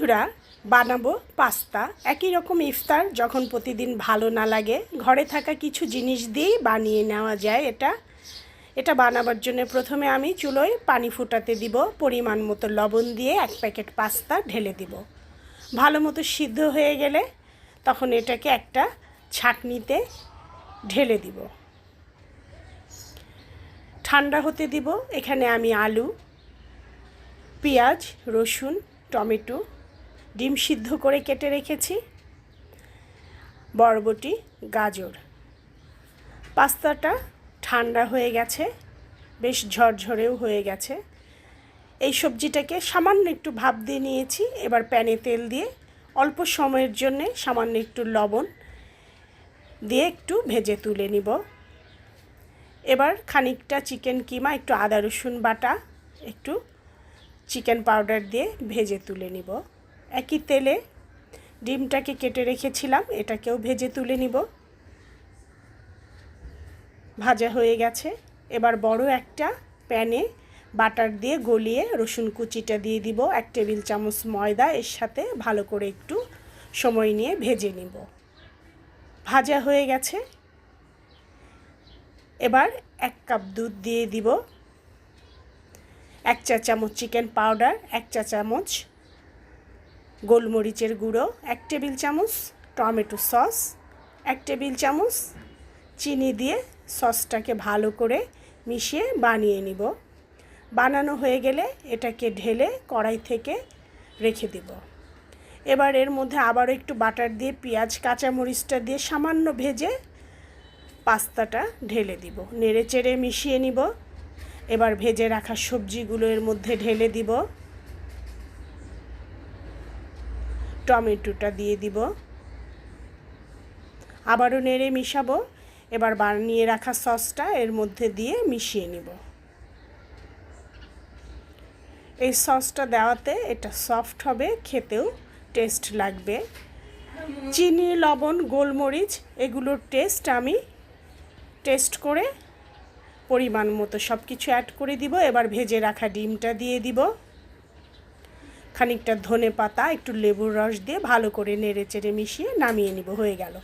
বন্ধুরা, বানাবো পাস্তা। একই রকম ইফতার যখন প্রতিদিন ভালো না লাগে, ঘরে থাকা কিছু জিনিস দিয়েই বানিয়ে নেওয়া যায়। এটা বানাবার জন্য প্রথমে আমি চুলোয় পানি ফুটাতে দিব, পরিমাণ মতো লবণ দিয়ে 1 প্যাকেট পাস্তা ঢেলে দিব। ভালো মতো সিদ্ধ হয়ে গেলে তখন এটাকে একটা ছাঁকনিতে ঢেলে দিব, ঠান্ডা হতে দিব। এখানে আমি আলু, পেঁয়াজ, রসুন, টমেটো, ডিম সিদ্ধ করে কেটে রেখেছি, বরবটি, গাজর। পাস্তাটা ঠান্ডা হয়ে গেছে, বেশ ঝরঝরেও হয়ে গেছে। এই সবজিটাকে সামান্য একটু ভাপ দিয়ে নিয়েছি। এবার প্যানে তেল দিয়ে অল্প সময়ের জন্যে সামান্য একটু লবণ দিয়ে একটু ভেজে তুলে নিব। এবার খানিকটা চিকেন কিমা, একটু আদা রসুন বাটা, একটু চিকেন পাউডার দিয়ে ভেজে তুলে নিব। একই তেলে ডিমটাকে কেটে রেখেছিলাম, এটাকেও ভেজে তুলে নিব। ভাজা হয়ে গেছে। এবার বড় একটা প্যানে বাটার দিয়ে গলিয়ে রসুন কুচিটা দিয়ে দিব, 1 টেবিল চামচ ময়দা এর সাথে ভালো করে একটু সময় নিয়ে ভেজে নিব। ভাজা হয়ে গেছে। এবার 1 কাপ দুধ দিয়ে দিব, 1 চা চামচ চিকেন পাউডার, 1 চা চামচ গোলমরিচের গুঁড়ো, 1 টেবিল চামচ টমেটো সস, 1 টেবিল চামচ চিনি দিয়ে সসটাকে ভালো করে মিশিয়ে বানিয়ে নিব। বানানো হয়ে গেলে এটাকে ঢেলে কড়াই থেকে রেখে দেব। এবার এর মধ্যে আবারও একটু বাটার দিয়ে পেঁয়াজ কাঁচামরিচটা দিয়ে সামান্য ভেজে পাস্তাটা ঢেলে দিব, নেড়ে চেড়ে মিশিয়ে নিব। এবার ভেজে রাখা সবজিগুলো এর মধ্যে ঢেলে দিব, টমেটোটা দিয়ে দিব, আবারও নেড়ে মিশাবো। এবার বানিয়ে রাখা সসটা এর মধ্যে দিয়ে মিশিয়ে নিব। এই সসটা দেওয়াতে এটা সফট হবে, খেতেও টেস্ট লাগবে। চিনি, লবণ, গোলমরিচ এগুলোর টেস্ট আমি টেস্ট করে পরিমাণ মতো সব কিছু অ্যাড করে দিব। এবার ভেজে রাখা ডিমটা দিয়ে দিব, খানিকটা ধনেপাতা, একটু লেবুর রস দিয়ে ভালো করে নেড়ে চেড়ে মিশিয়ে নামিয়ে নিব। হয়ে গেল।